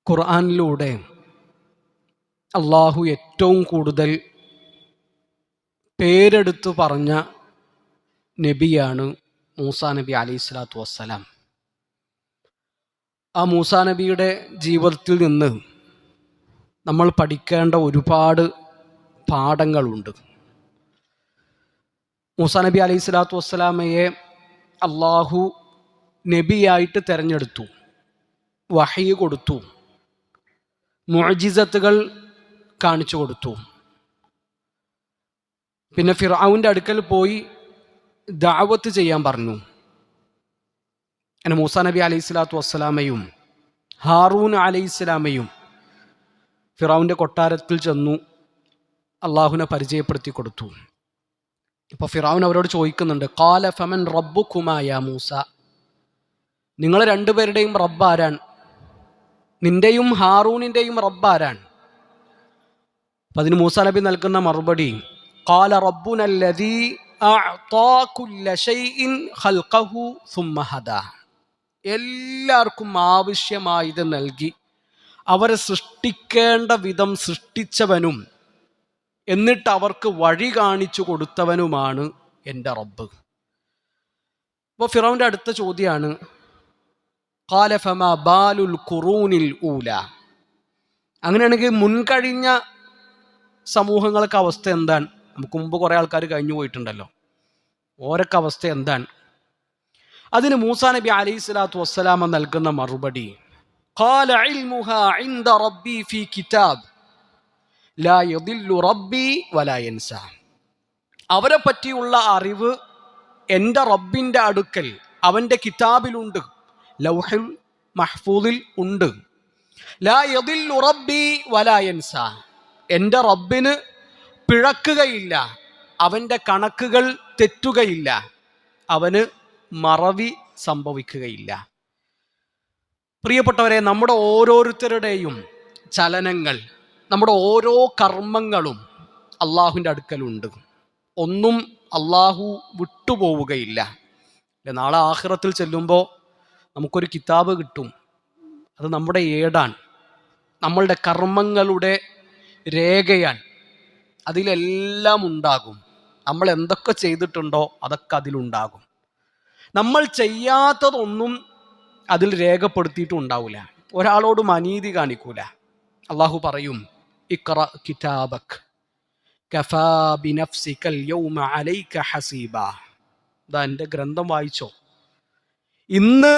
ഖുർആനിലൂടെ അള്ളാഹു ഏറ്റവും കൂടുതൽ പേരെടുത്തു പറഞ്ഞ നബിയാണ് മൂസാ നബി അലൈഹിസ്സലാത്തു വസ്സലാം. ആ മൂസാ നബിയുടെ ജീവിതത്തിൽ നിന്ന് നമ്മൾ പഠിക്കേണ്ട ഒരുപാട് പാഠങ്ങളുണ്ട്. മൂസാ നബി അലൈഹിസ്സലാത്തു വസ്സലാമയെ അള്ളാഹു നബിയായിട്ട് തിരഞ്ഞെടുത്തു, വഹി കൊടുത്തു, മുഅ്ജിസത്തുകൾ കാണിച്ചു കൊടുത്തു. പിന്നെ ഫിർഔന്റെ അടുക്കൽ പോയി ദഅവത്ത് ചെയ്യാൻ പറഞ്ഞു. അങ്ങനെ മൂസാ നബി അലൈഹിസ്സലാത്തു വസ്സലാമയും ഹാറൂൻ അലൈഹിസ്സലാമയും ഫിർഔന്റെ കൊട്ടാരത്തിൽ ചെന്നു അള്ളാഹുവിനെ പരിചയപ്പെടുത്തി കൊടുത്തു. ഇപ്പോൾ ഫിർഔൻ അവരോട് ചോദിക്കുന്നുണ്ട്, ഖാല ഫമൻ റബ്ബുകുമാ യാ മൂസ, നിങ്ങൾ രണ്ടുപേരുടെയും റബ്ബ് ആരാണ്? നിന്റെയും ഹാറൂനിന്റെയും റബ്ബ് ആരാണ്? അപ്പം അതിന് മൂസാ നബി നൽകുന്ന മറുപടി, ഖാല റബ്ബുനല്ലദീ അഅ്താ കുല്ല ശൈഇൻ ഖൽഖഹു സുമ്മ ഹദാ, എല്ലാവർക്കും ആവശ്യമായത് നൽകി അവരെ സൃഷ്ടിക്കേണ്ട വിധം സൃഷ്ടിച്ചവനും എന്നിട്ട് അവർക്ക് വഴി കാണിച്ചു കൊടുത്തവനുമാണ് എൻ്റെ റബ്ബ്. അപ്പോൾ ഫിറൗന്റെ അടുത്ത ചോദ്യമാണ്, ഖാല ഫമാ ബാലുൽ ഖുറൂനിൽ ഊല, അങ്ങനെയാണെങ്കിൽ മുൻകഴിഞ്ഞ സമൂഹങ്ങൾക്ക് അവസ്ഥ എന്താണ്? നമുക്ക് മുമ്പ് കുറേ ആൾക്കാർ കഴിഞ്ഞു പോയിട്ടുണ്ടല്ലോ, ഓരൊക്കെ അവസ്ഥ എന്താണ്? അതിന് മൂസാ നബി അലൈഹിസ്സലാത്തു വസ്സലാമ നൽകുന്ന മറുപടി, ഖാല ഇൽമുഹാ ഇൻദ റബ്ബി ഫീ കിതാബ് ലാ യദില്ലു റബ്ബി വലാ യൻസാ, അവരെ പറ്റിയുള്ള അറിവ് എൻ്റെ റബ്ബിൻ്റെ അടുക്കൽ അവൻ്റെ കിതാബിലുണ്ട്, ലൗഹുൽ മഹ്ഫൂദിൽ ഉണ്ട്. ലാ യദില്ലു റബ്ബി വലാ യൻസാ, എൻ്റെ റബ്ബിന് പിഴക്കുകയില്ല, അവൻ്റെ കണക്കുകൾ തെറ്റുകയില്ല, അവന് മറവി സംഭവിക്കുകയില്ല. പ്രിയപ്പെട്ടവരെ, നമ്മുടെ ഓരോരുത്തരുടെയും ചലനങ്ങൾ, നമ്മുടെ ഓരോ കർമ്മങ്ങളും അള്ളാഹുവിൻ്റെ അടുക്കലുണ്ട്. ഒന്നും അള്ളാഹു വിട്ടുപോവുകയില്ല. നാളെ ആഖിറത്തിൽ ചെല്ലുമ്പോൾ നമുക്കൊരു കിതാബ് കിട്ടും. അത് നമ്മുടെ ഏടാണ്, നമ്മളുടെ കർമ്മങ്ങളുടെ രേഖയാണ്. അതിലെല്ലാം ഉണ്ടാകും. നമ്മൾ എന്തൊക്കെ ചെയ്തിട്ടുണ്ടോ അതൊക്കെ അതിലുണ്ടാകും. നമ്മൾ ചെയ്യാത്തതൊന്നും അതിൽ രേഖപ്പെടുത്തിയിട്ടുണ്ടാവില്ല. ഒരാളോടും അനീതി കാണിക്കൂല. അള്ളാഹു പറയും, ഇഖ്റ കിതാബക് കഫാ ബിനഫ്സികൽ യൗമ അലൈക ഹസീബാ, ദാ എൻ്റെ ഗ്രന്ഥം വായിച്ചോ, ഇന്ന്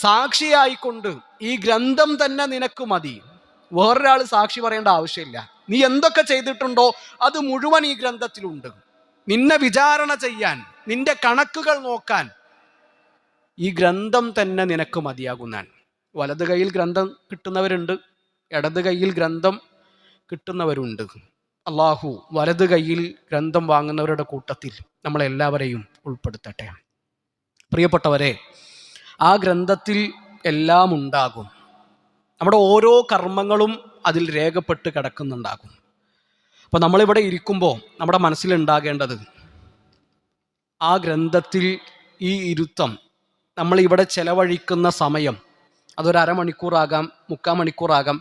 സാക്ഷിയായിക്കൊണ്ട് ഈ ഗ്രന്ഥം തന്നെ നിനക്ക് മതി. വേറൊരാൾ സാക്ഷി പറയേണ്ട ആവശ്യമില്ല. നീ എന്തൊക്കെ ചെയ്തിട്ടുണ്ടോ അത് മുഴുവൻ ഈ ഗ്രന്ഥത്തിലുണ്ട്. നിന്നെ വിചാരണ ചെയ്യാൻ, നിന്റെ കണക്കുകൾ നോക്കാൻ ഈ ഗ്രന്ഥം തന്നെ നിനക്ക് മതിയാകുന്നാണ്. വലത് കൈയിൽ ഗ്രന്ഥം കിട്ടുന്നവരുണ്ട്, ഇടത് കൈയിൽ ഗ്രന്ഥം കിട്ടുന്നവരുണ്ട്. അള്ളാഹു വലത് കൈയിൽ ഗ്രന്ഥം വാങ്ങുന്നവരുടെ കൂട്ടത്തിൽ നമ്മളെല്ലാവരെയും ഉൾപ്പെടുത്തട്ടെ. പ്രിയപ്പെട്ടവരെ, ആ ഗ്രന്ഥത്തിൽ എല്ലാം ഉണ്ടാകും. നമ്മുടെ ഓരോ കർമ്മങ്ങളും അതിൽ രേഖപ്പെട്ട് കിടക്കുന്നുണ്ടാകും. അപ്പോൾ നമ്മളിവിടെ ഇരിക്കുമ്പോൾ നമ്മുടെ മനസ്സിലുണ്ടാകേണ്ടത്, ആ ഗ്രന്ഥത്തിൽ ഈ ഇരുത്തം, നമ്മളിവിടെ ചെലവഴിക്കുന്ന സമയം, അതൊരു അരമണിക്കൂറാകാം, 3/4 മണിക്കൂറാകാം,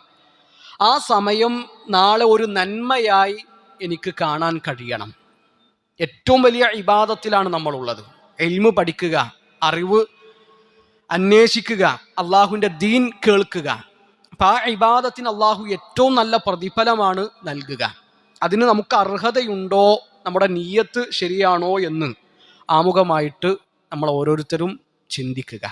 ആ സമയം നാളെ ഒരു നന്മയായി എനിക്ക് കാണാൻ കഴിയണം. ഏറ്റവും വലിയ ഇബാദത്തിലാണ് നമ്മളുള്ളത്. ഇൽമ് പഠിക്കുക, അറിവ് അന്വേഷിക്കുക, അള്ളാഹുവിൻ്റെ ദീൻ കേൾക്കുക. അപ്പം ആ ഇബാദത്തിന് അള്ളാഹു ഏറ്റവും നല്ല പ്രതിഫലമാണ് നൽകുക. അതിന് നമുക്ക് അർഹതയുണ്ടോ, നമ്മുടെ നിയ്യത്ത് ശരിയാണോ എന്ന് ആമുഖമായിട്ട് നമ്മൾ ഓരോരുത്തരും ചിന്തിക്കുക.